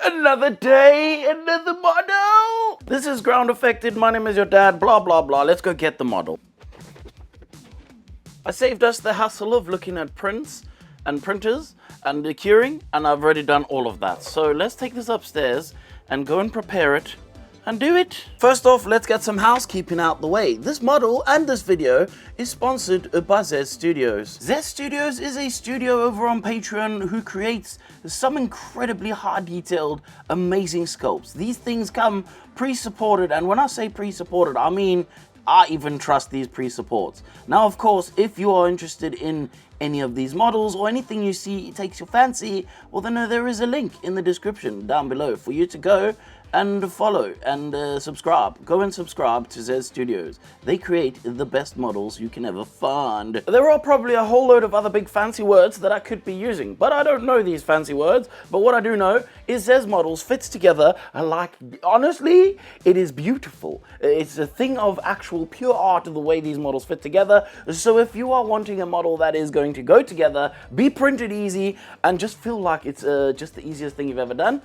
Another day, another model. This is Groundeffected. My name is your dad. Blah, blah, blah. Let's go get the model. I saved us the hassle of looking at prints and printers and the curing, and I've already done all of that. So let's take this upstairs and go and prepare it and do it. First off, let's get some housekeeping out the way. This model and this video is sponsored by Zez Studios. Zez Studios is a studio over on Patreon who creates some incredibly high detailed, amazing sculpts. These things come pre-supported, and when I say pre-supported, I mean I even trust these pre-supports. Now, of course, if you are interested in any of these models or anything you see takes your fancy, well then there is a link in the description down below for you to go and follow and subscribe. Go and subscribe to Zez Studios. They create the best models you can ever find. There are probably a whole load of other big fancy words that I could be using, but I don't know these fancy words. But what I do know is Zez models fits together like, honestly, it is beautiful. It's a thing of actual pure art of the way these models fit together. So if you are wanting a model that is going to go together, be printed easy, and just feel like it's just the easiest thing you've ever done,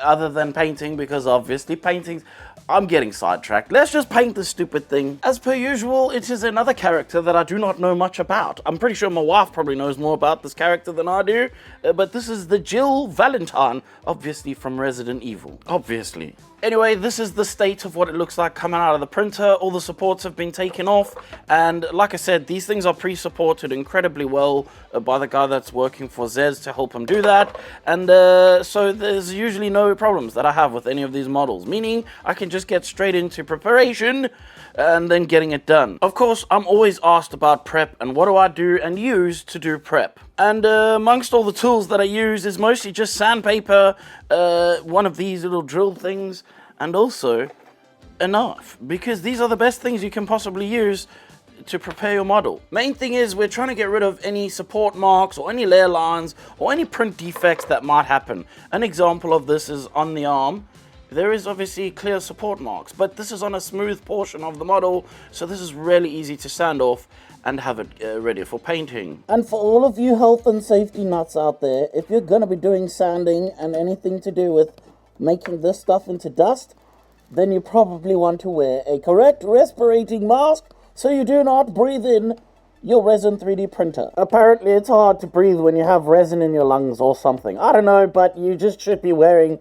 other than painting, because obviously paintings, I'm getting sidetracked. Let's just paint this stupid thing. As per usual, it is another character that I do not know much about. I'm pretty sure my wife probably knows more about this character than I do, but this is the Jill Valentine, obviously from Resident Evil, obviously. Anyway, this is the state of what it looks like coming out of the printer. All the supports have been taken off, and like I said, these things are pre-supported incredibly well by the guy that's working for Zez to help him do that, and so there's usually no problems that I have with any of these models, meaning I can just get straight into preparation and then getting it done. Of course, I'm always asked about prep and what do I do and use to do prep. And amongst all the tools that I use is mostly just sandpaper, one of these little drill things, and also a knife, because these are the best things you can possibly use to prepare your model. Main thing is we're trying to get rid of any support marks or any layer lines or any print defects that might happen. An example of this is on the arm. There is obviously clear support marks, but this is on a smooth portion of the model, so this is really easy to sand off and have it ready for painting. And for all of you health and safety nuts out there, if you're going to be doing sanding and anything to do with making this stuff into dust, then you probably want to wear a correct respirating mask so you do not breathe in your resin 3D printer. Apparently it's hard to breathe when you have resin in your lungs or something. I don't know, but you just should be wearing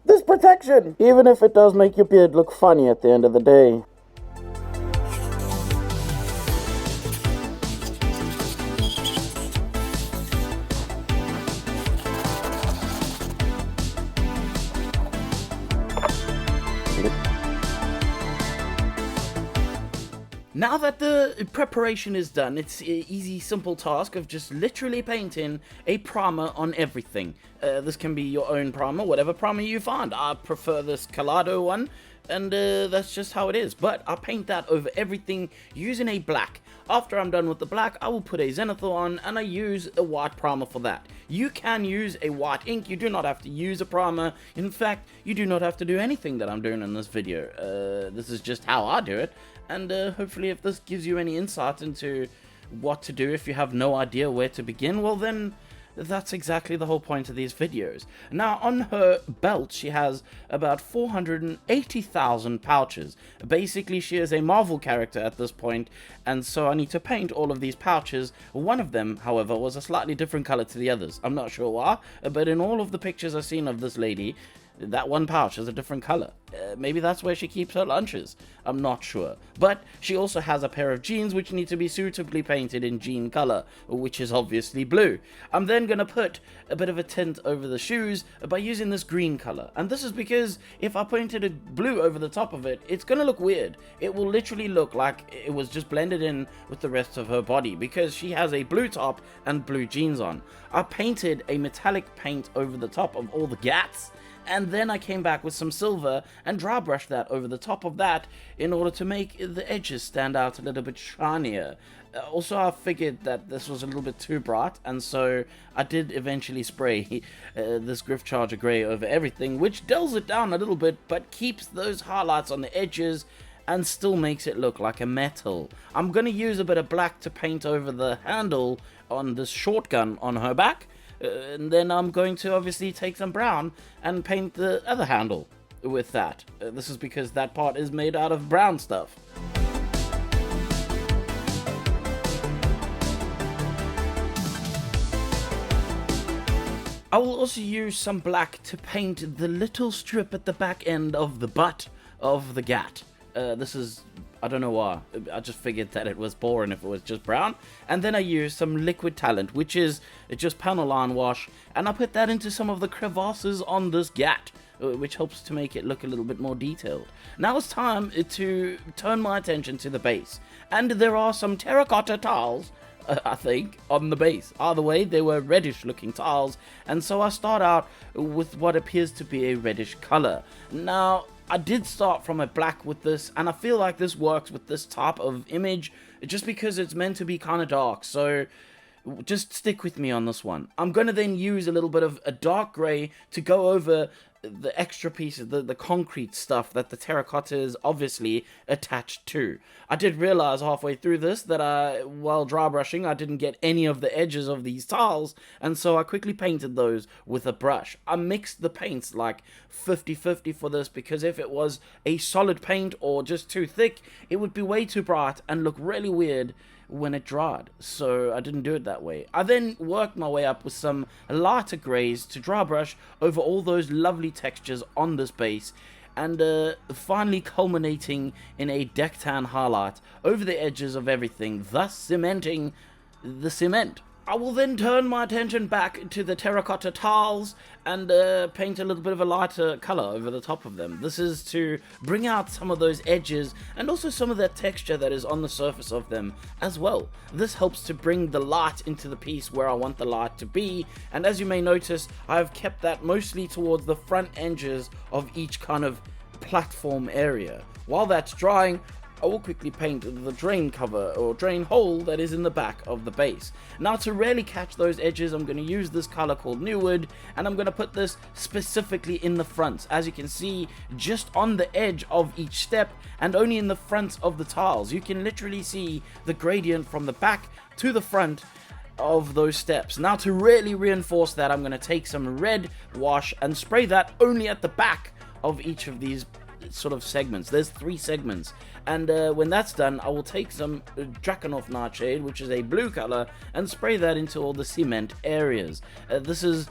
this protection, even if it does make your beard look funny at the end of the day. Now that the preparation is done, it's an easy, simple task of just literally painting a primer on everything. This can be your own primer, whatever primer you find. I prefer this Kaleido one, and that's just how it is. But I paint that over everything using a black. After I'm done with the black, I will put a zenithal on, and I use a white primer for that. You can use a white ink. You do not have to use a primer. In fact, you do not have to do anything that I'm doing in this video. This is just how I do it. And hopefully if this gives you any insight into what to do if you have no idea where to begin, well then that's exactly the whole point of these videos. Now on her belt she has about 480,000 pouches. Basically she is a Marvel character at this point, and so I need to paint all of these pouches. One of them, however, was a slightly different color to the others. I'm not sure why, but in all of the pictures I've seen of this lady, that one pouch is a different color. Maybe that's where she keeps her lunches. I'm not sure. But she also has a pair of jeans which need to be suitably painted in jean color, which is obviously blue. I'm then going to put a bit of a tint over the shoes by using this green color. And this is because if I painted a blue over the top of it, it's going to look weird. It will literally look like it was just blended in with the rest of her body, because she has a blue top and blue jeans on. I painted a metallic paint over the top of all the gats, and then I came back with some silver and dry brushed that over the top of that in order to make the edges stand out a little bit shinier. Also, I figured that this was a little bit too bright, and so I did eventually spray this Griff Charger Grey over everything, which dulls it down a little bit, but keeps those highlights on the edges and still makes it look like a metal. I'm going to use a bit of black to paint over the handle on this shotgun on her back, and then I'm going to obviously take some brown and paint the other handle with that. This is because that part is made out of brown stuff. I will also use some black to paint the little strip at the back end of the butt of the gat. This is, I don't know why, I just figured that it was boring if it was just brown. And then I use some liquid talent, which is just panel line wash, and I put that into some of the crevasses on this gat, which helps to make it look a little bit more detailed. Now it's time to turn my attention to the base, and there are some terracotta tiles, I think, on the base. Either way, they were reddish looking tiles, and so I start out with what appears to be a reddish color. Now, I did start from a black with this, and I feel like this works with this type of image just because it's meant to be kind of dark, so just stick with me on this one. I'm going to then use a little bit of a dark gray to go over the extra pieces, the concrete stuff that the terracotta is obviously attached to. I did realize halfway through this that while dry brushing, I didn't get any of the edges of these tiles, and so I quickly painted those with a brush. I mixed the paints like 50-50 for this, because if it was a solid paint or just too thick, it would be way too bright and look really weird when it dried, so I didn't do it that way. I then worked my way up with some lighter grays to dry brush over all those lovely textures on this base, and finally culminating in a deck tan highlight over the edges of everything, thus cementing the cement. I will then turn my attention back to the terracotta tiles and paint a little bit of a lighter color over the top of them. This is to bring out some of those edges and also some of that texture that is on the surface of them as well. This helps to bring the light into the piece where I want the light to be, and as you may notice, I've kept that mostly towards the front edges of each kind of platform area. While that's drying, I will quickly paint the drain cover or drain hole that is in the back of the base. Now, to really catch those edges, I'm going to use this color called New Wood, and I'm going to put this specifically in the front. As you can see, just on the edge of each step and only in the front of the tiles. You can literally see the gradient from the back to the front of those steps. Now, to really reinforce that, I'm going to take some red wash and spray that only at the back of each of these sort of segments. There's 3 segments, and when that's done, I will take some Drakenhof Nightshade, which is a blue color, and spray that into all the cement areas. This is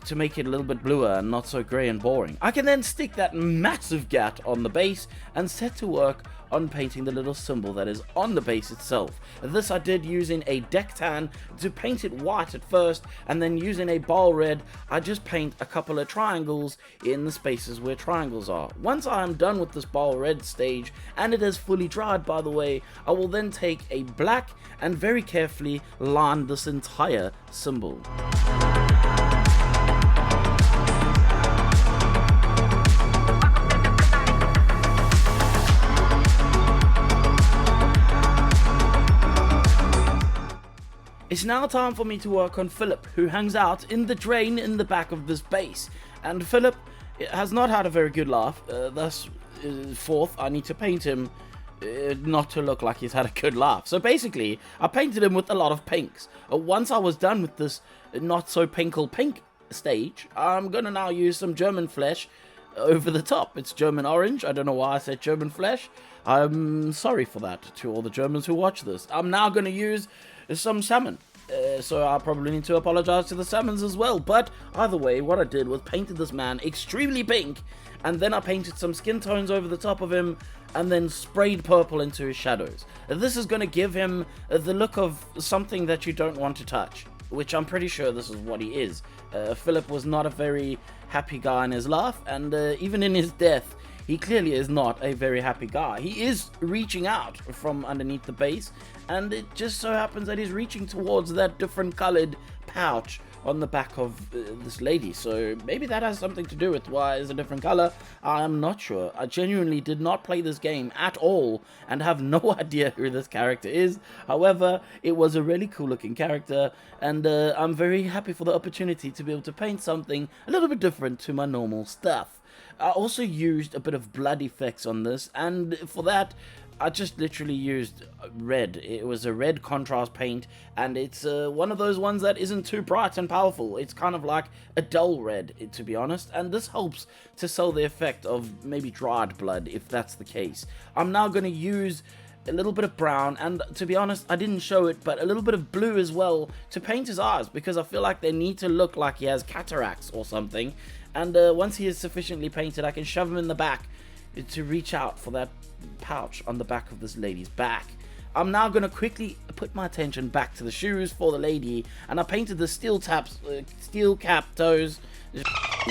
to make it a little bit bluer and not so grey and boring. I can then stick that massive gat on the base and set to work on painting the little symbol that is on the base itself. This I did using a deck tan to paint it white at first, and then using a ball red, I just paint a couple of triangles in the spaces where triangles are. Once I am done with this ball red stage, and it is fully dried by the way, I will then take a black and very carefully line this entire symbol. It's now time for me to work on Philip, who hangs out in the drain in the back of this base. And Philip has not had a very good laugh, thus forth I need to paint him not to look like he's had a good laugh. So basically, I painted him with a lot of pinks. Once I was done with this not so pinkle pink stage, I'm gonna now use some German flesh over the top. It's German orange. I don't know why I said German flesh. I'm sorry for that to all the Germans who watch this. I'm now gonna use some salmon. So I probably need to apologize to the salmons as well. But either way, what I did was painted this man extremely pink, and then I painted some skin tones over the top of him, and then sprayed purple into his shadows. This is going to give him the look of something that you don't want to touch, which I'm pretty sure this is what he is. Philip was not a very happy guy in his life, and even in his death, he clearly is not a very happy guy. He is reaching out from underneath the base, and it just so happens that he's reaching towards that different colored pouch on the back of this lady. So maybe that has something to do with why it's a different color. I'm not sure. I genuinely did not play this game at all and have no idea who this character is. However, it was a really cool looking character, and I'm very happy for the opportunity to be able to paint something a little bit different to my normal stuff. I also used a bit of blood effects on this, and for that, I just literally used red. It was a red contrast paint, and it's one of those ones that isn't too bright and powerful. It's kind of like a dull red, to be honest, and this helps to sell the effect of maybe dried blood, if that's the case. I'm now going to use a little bit of brown, and to be honest, I didn't show it, but a little bit of blue as well to paint his eyes, because I feel like they need to look like he has cataracts or something. And once he is sufficiently painted, I can shove him in the back to reach out for that pouch on the back of this lady's back. I'm now going to quickly put my attention back to the shoes for the lady, and I painted the steel cap toes.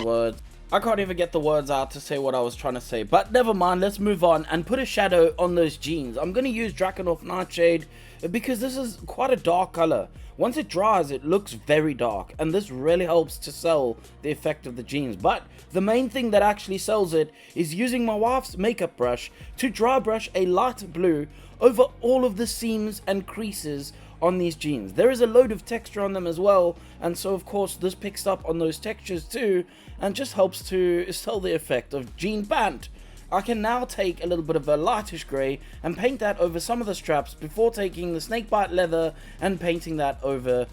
Words. I can't even get the words out to say what I was trying to say, but never mind, let's move on and put a shadow on those jeans. I'm going to use Drakenhof Nightshade because this is quite a dark color. Once it dries, it looks very dark, and this really helps to sell the effect of the jeans. But the main thing that actually sells it is using my wife's makeup brush to dry brush a light blue over all of the seams and creases on these jeans. There is a load of texture on them as well, and so of course this picks up on those textures too, and just helps to sell the effect of jean pant. I can now take a little bit of a lightish grey and paint that over some of the straps before taking the snakebite leather and painting that over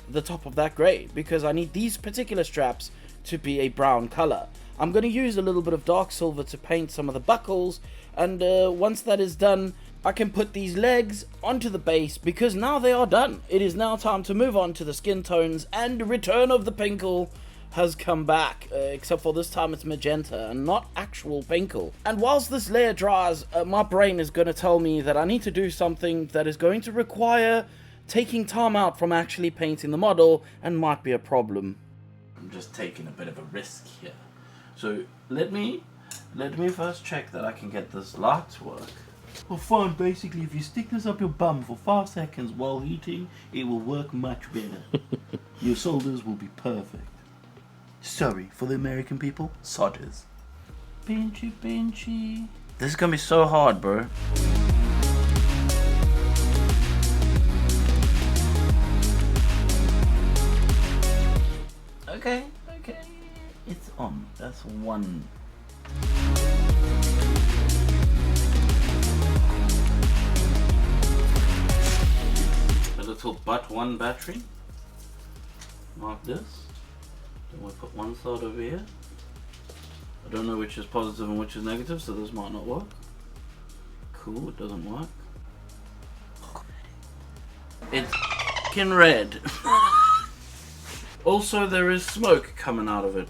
the top of that grey, because I need these particular straps to be a brown colour. I'm going to use a little bit of dark silver to paint some of the buckles, and once that is done, I can put these legs onto the base, because now they are done. It is now time to move on to the skin tones, and Return of the Pinkle has come back, except for this time it's magenta and not actual pinkle. And whilst this layer dries, my brain is going to tell me that I need to do something that is going to require taking time out from actually painting the model, and might be a problem. I'm just taking a bit of a risk here. So let me first check that I can get this light to work. Well, fine, basically if you stick this up your bum for 5 seconds while heating, it will work much better. Your shoulders will be perfect. Sorry, for the American people, sodders. Pinchy, pinchy. This is gonna be so hard, bro. Okay. It's on. That's one. A little butt one battery. Mark this. Then we put one side over here. I don't know which is positive and which is negative, so this might not work. Cool, it doesn't work. It's f***ing red. Also, there is smoke coming out of it.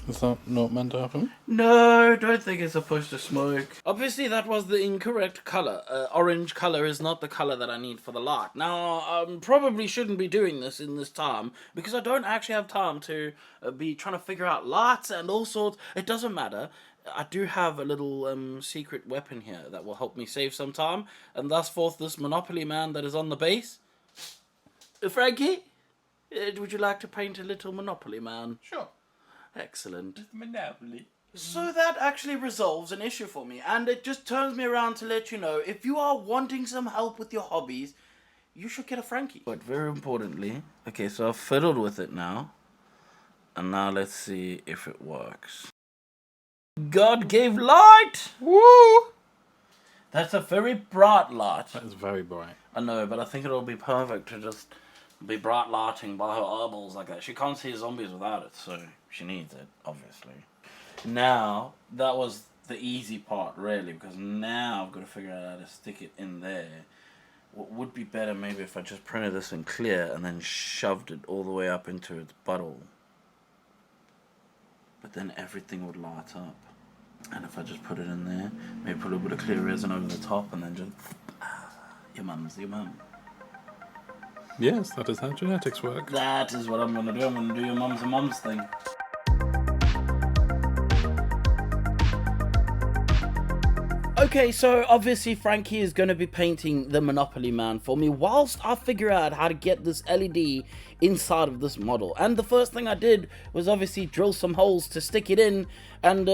Is that not meant to happen? No, don't think it's supposed to smoke. Obviously, that was the incorrect color. Orange color is not the color that I need for the light. Now, I probably shouldn't be doing this in this time, because I don't actually have time to be trying to figure out lights and all sorts. It doesn't matter. I do have a little secret weapon here that will help me save some time, and thus forth this Monopoly man that is on the base. Frankie, would you like to paint a little Monopoly man? Sure. Excellent. Monopoly. So that actually resolves an issue for me, and it just turns me around to let you know, if you are wanting some help with your hobbies, you should get a Frankie. But very importantly, okay, so I've fiddled with it now, and now let's see if it works. God gave light! Woo! That's a very bright light. That is very bright. I know, but I think it'll be perfect to just be bright lighting by her eyeballs like that. She can't see zombies without it, so she needs it, obviously. Now, that was the easy part, really, because now I've got to figure out how to stick it in there. What would be better maybe if I just printed this in clear and then shoved it all the way up into its butthole. But then everything would light up. And if I just put it in there, maybe put a little bit of clear resin over the top and then just... your mum's your mum. Yes, that is how genetics work. That is what I'm going to do. I'm going to do your mum's and mum's thing. Okay, so obviously Frankie is going to be painting the Monopoly man for me whilst I figure out how to get this LED inside of this model. And the first thing I did was obviously drill some holes to stick it in, and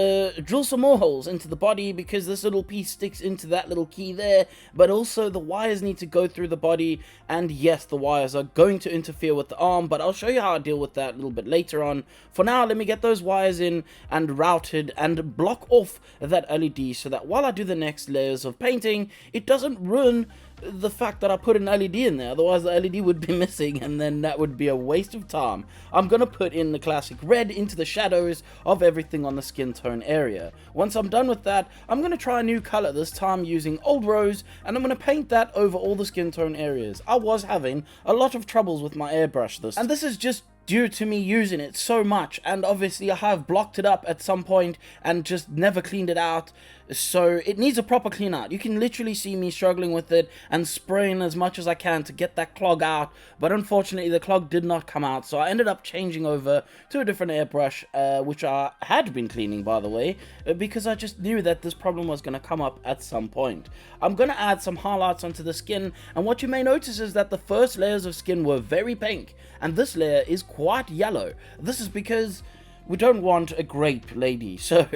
drill some more holes into the body, because this little piece sticks into that little key there, but also the wires need to go through the body, and yes, the wires are going to interfere with the arm, but I'll show you how I deal with that a little bit later on. For now, let me get those wires in and routed and block off that LED so that while I do the next layers of painting, it doesn't ruin the fact that I put an LED in there. Otherwise the LED would be missing, and then that would be a waste of time. I'm gonna put in the classic red into the shadows of everything on the skin tone area. Once I'm done with that, I'm gonna try a new color, this time using Old Rose, and I'm gonna paint that over all the skin tone areas. I was having a lot of troubles with my airbrush and this is just due to me using it so much, and obviously I have blocked it up at some point and just never cleaned it out, so it needs a proper clean out. You can literally see me struggling with it and spraying as much as I can to get that clog out, but unfortunately the clog did not come out, so I ended up changing over to a different airbrush, which I had been cleaning, by the way, because I just knew that this problem was going to come up at some point. I'm going to add some highlights onto the skin, and what you may notice is that the first layers of skin were very pink, and this layer is quite yellow. This is because we don't want a grape lady, so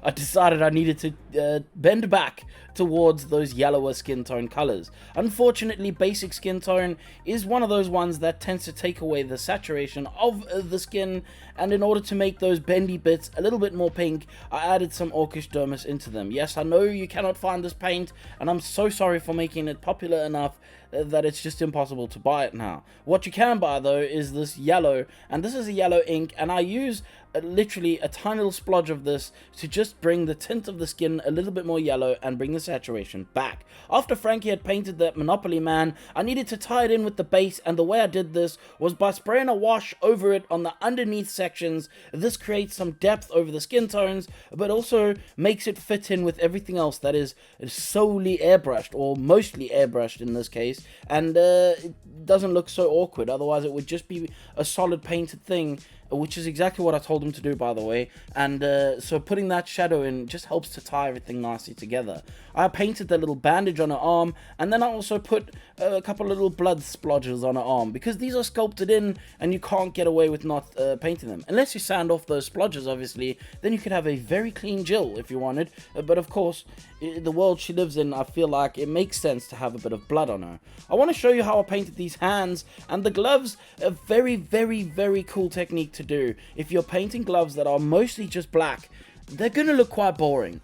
I decided I needed to bend back towards those yellower skin tone colors. Unfortunately, basic skin tone is one of those ones that tends to take away the saturation of the skin, and in order to make those bendy bits a little bit more pink, I added some Orcish Dermis into them. Yes, I know you cannot find this paint, and I'm so sorry for making it popular enough that it's just impossible to buy it now. What you can buy though is this yellow, and this is a yellow ink, and I use literally a tiny little splodge of this to just bring the tint of the skin a little bit more yellow and bring the saturation back. After Frankie had painted that Monopoly man, I needed to tie it in with the base, and the way I did this was by spraying a wash over it on the underneath sections. This creates some depth over the skin tones, but also makes it fit in with everything else that is solely airbrushed, or mostly airbrushed in this case, and it doesn't look so awkward. Otherwise it would just be a solid painted thing, which is exactly what I told him to do, by the way. And so putting that shadow in just helps to tie everything nicely together. I painted the little bandage on her arm, and then I also put a couple of little blood splodges on her arm, because these are sculpted in and you can't get away with not painting them. Unless you sand off those splodges, obviously, then you could have a very clean Jill if you wanted. But of course, the world she lives in, I feel like it makes sense to have a bit of blood on her. I want to show you how I painted these hands and the gloves. A very, very, very cool technique to do. If you're painting gloves that are mostly just black, they're gonna look quite boring.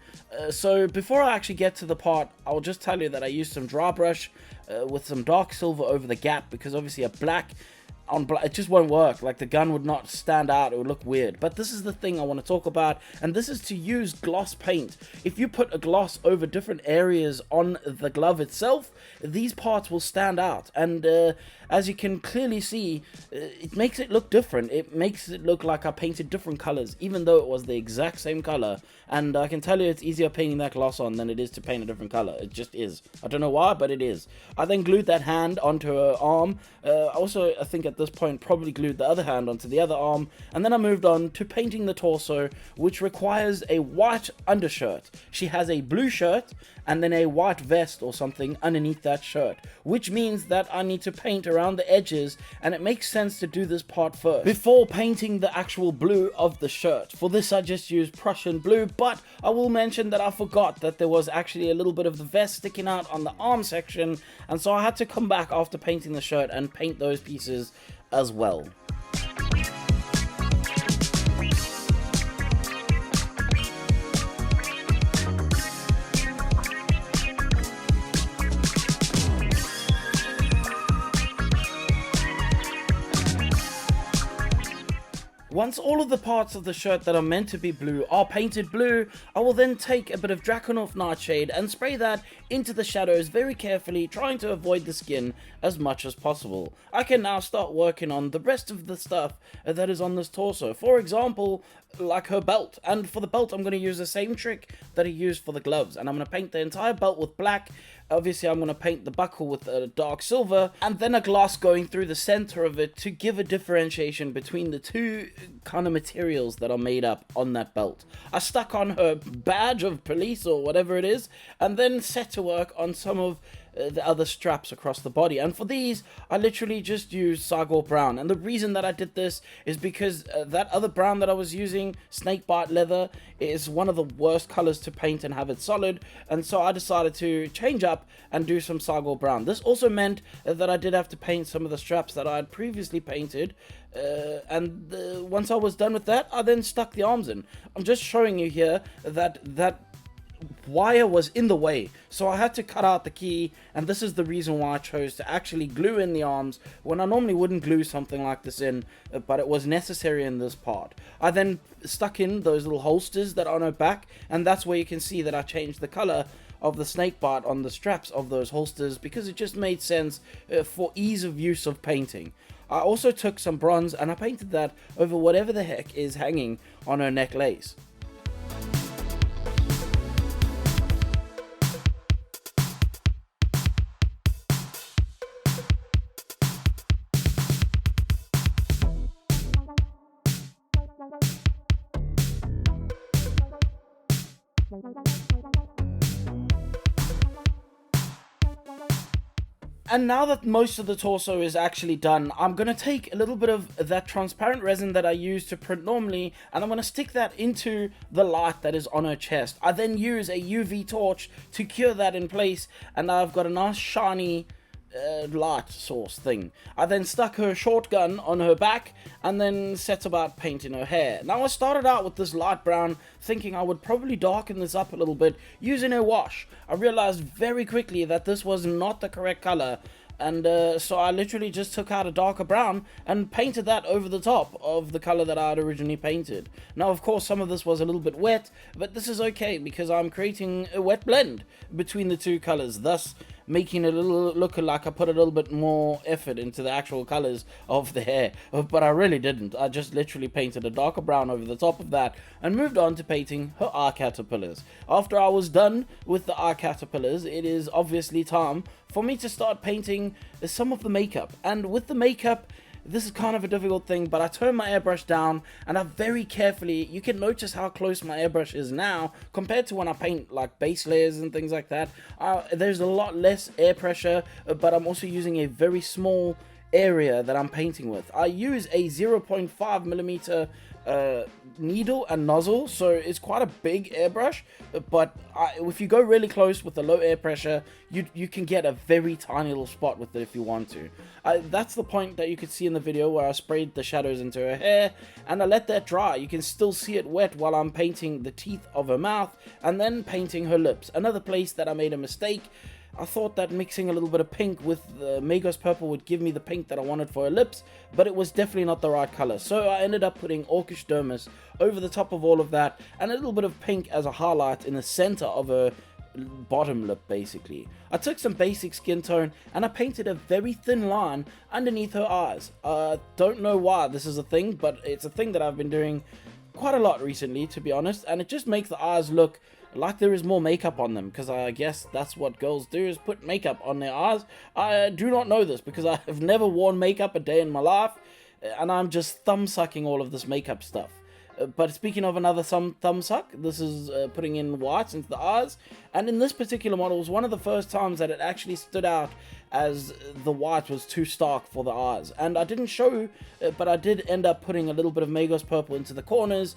So before I actually get to the part, I'll just tell you that I used some dry brush with some dark silver over the gap, because obviously a black on black, it just won't work. Like, the gun would not stand out, it would look weird. But this is the thing I want to talk about, and this is to use gloss paint. If you put a gloss over different areas on the glove itself, these parts will stand out, and as you can clearly see, it makes it look different. It makes it look like I painted different colors, even though it was the exact same color. And I can tell you it's easier painting that gloss on than it is to paint a different color. It just is. I don't know why, but it is. I then glued that hand onto her arm. Also, I think at this point probably glued the other hand onto the other arm, and then I moved on to painting the torso, which requires a white undershirt. She has a blue shirt and then a white vest or something underneath that shirt, which means that I need to paint around the edges, and it makes sense to do this part first before painting the actual blue of the shirt. For this I just used Prussian blue, but I will mention that I forgot that there was actually a little bit of the vest sticking out on the arm section, and so I had to come back after painting the shirt and paint those pieces as well. Once all of the parts of the shirt that are meant to be blue are painted blue, I will then take a bit of Drakenhof Nightshade and spray that into the shadows very carefully, trying to avoid the skin as much as possible. I can now start working on the rest of the stuff that is on this torso. For example, like her belt. And for the belt, I'm going to use the same trick that I used for the gloves, and I'm going to paint the entire belt with black. Obviously, I'm going to paint the buckle with a dark silver, and then a gloss going through the center of it to give a differentiation between the two kind of materials that are made up on that belt. I stuck on her badge of police or whatever it is, and then set to work on some of the other straps across the body. And for these, I literally just used Sagor Brown. And the reason that I did this is because that other brown that I was using, Snakebite Leather, is one of the worst colors to paint and have it solid. And so I decided to change up and do some Sagor Brown. This also meant that I did have to paint some of the straps that I had previously painted. Once I was done with that, I then stuck the arms in. I'm just showing you here that wire was in the way, so I had to cut out the key, and this is the reason why I chose to actually glue in the arms when I normally wouldn't glue something like this in, but it was necessary in this part. I then stuck in those little holsters that are on her back, and that's where you can see that I changed the color of the snake bite on the straps of those holsters because it just made sense for ease of use of painting. I also took some bronze and I painted that over whatever the heck is hanging on her neck lace. And now that most of the torso is actually done, I'm going to take a little bit of that transparent resin that I use to print normally, and I'm going to stick that into the light that is on her chest. I then use a UV torch to cure that in place, and I've got a nice shiny light source thing. I then stuck her shotgun on her back and then set about painting her hair. Now I started out with this light brown thinking I would probably darken this up a little bit using a wash. I realized very quickly that this was not the correct color, and so I literally just took out a darker brown and painted that over the top of the color that I had originally painted. Now of course some of this was a little bit wet, but this is okay because I'm creating a wet blend between the two colors, thus making it look like I put a little bit more effort into the actual colors of the hair, but I really didn't. I just literally painted a darker brown over the top of that and moved on to painting her eye caterpillars. After I was done with the eye caterpillars, it is obviously time for me to start painting some of the makeup. And with the makeup, this is kind of a difficult thing, but I turned my airbrush down and I very carefully, you can notice how close my airbrush is now compared to when I paint like base layers and things like that. There's a lot less air pressure, but I'm also using a very small area that I'm painting with. I use a 0.5 millimeter needle and nozzle, so it's quite a big airbrush, but if you go really close with the low air pressure, you can get a very tiny little spot with it if you want to. That's the point that you could see in the video where I sprayed the shadows into her hair and I let that dry. You can still see it wet while I'm painting the teeth of her mouth and then painting her lips. Another place that I made a mistake, I thought that mixing a little bit of pink with the Magos purple would give me the pink that I wanted for her lips, but it was definitely not the right color. So I ended up putting Orcish Dermis over the top of all of that and a little bit of pink as a highlight in the center of her bottom lip basically. I took some basic skin tone and I painted a very thin line underneath her eyes. Don't know why this is a thing, but it's a thing that I've been doing quite a lot recently, to be honest, and it just makes the eyes look like there is more makeup on them, because I guess that's what girls do, is put makeup on their eyes. I do not know this because I have never worn makeup a day in my life, and I'm just thumb sucking all of this makeup stuff. But speaking of another thumb suck, this is putting in whites into the eyes, and in this particular model was one of the first times that it actually stood out as the white was too stark for the eyes. And I didn't show, but I did end up putting a little bit of Magos purple into the corners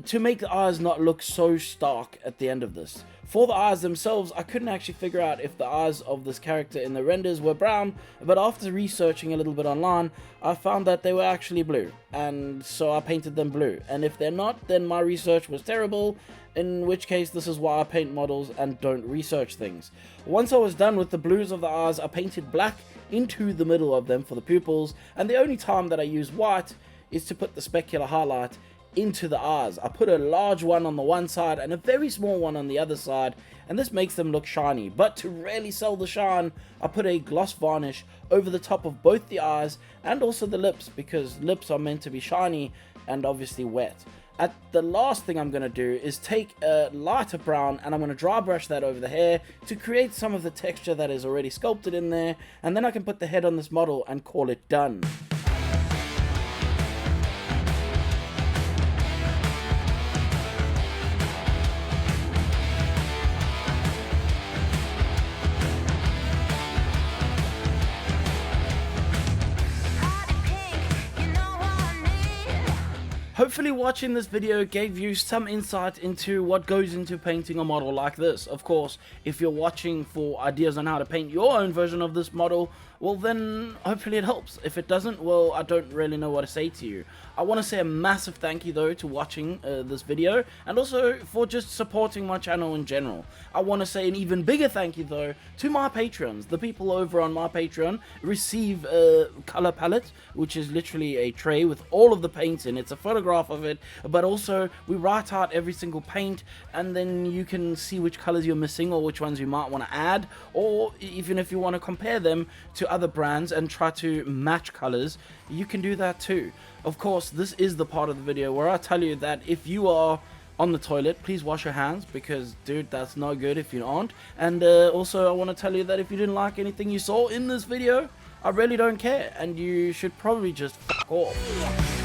to make the eyes not look so stark at the end of this. For the eyes themselves, I couldn't actually figure out if the eyes of this character in the renders were brown, but after researching a little bit online, I found that they were actually blue, and so I painted them blue. And if they're not, then my research was terrible, in which case this is why I paint models and don't research things. Once I was done with the blues of the eyes, I painted black into the middle of them for the pupils, and the only time that I use white is to put the specular highlight into the eyes. I put a large one on the one side and a very small one on the other side, and this makes them look shiny. But to really sell the shine, I put a gloss varnish over the top of both the eyes and also the lips, because lips are meant to be shiny and obviously wet. At the last thing I'm going to do is take a lighter brown and I'm going to dry brush that over the hair to create some of the texture that is already sculpted in there, and then I can put the head on this model and call it done. Hopefully watching this video gave you some insight into what goes into painting a model like this. Of course, if you're watching for ideas on how to paint your own version of this model, well then hopefully it helps. If it doesn't, well, I don't really know what to say to you. I want to say a massive thank you though to watching this video, and also for just supporting my channel in general. I want to say an even bigger thank you though to my patrons. The people over on my Patreon receive a color palette, which is literally a tray with all of the paints in. It's a photograph of it, but also we write out every single paint, and then you can see which colors you're missing or which ones you might want to add, or even if you want to compare them to other brands and try to match colors, you can do that too. Of course, this is the part of the video where I tell you that if you are on the toilet, please wash your hands, because dude, that's no good if you aren't. And also I want to tell you that if you didn't like anything you saw in this video, I really don't care, and you should probably just fuck off.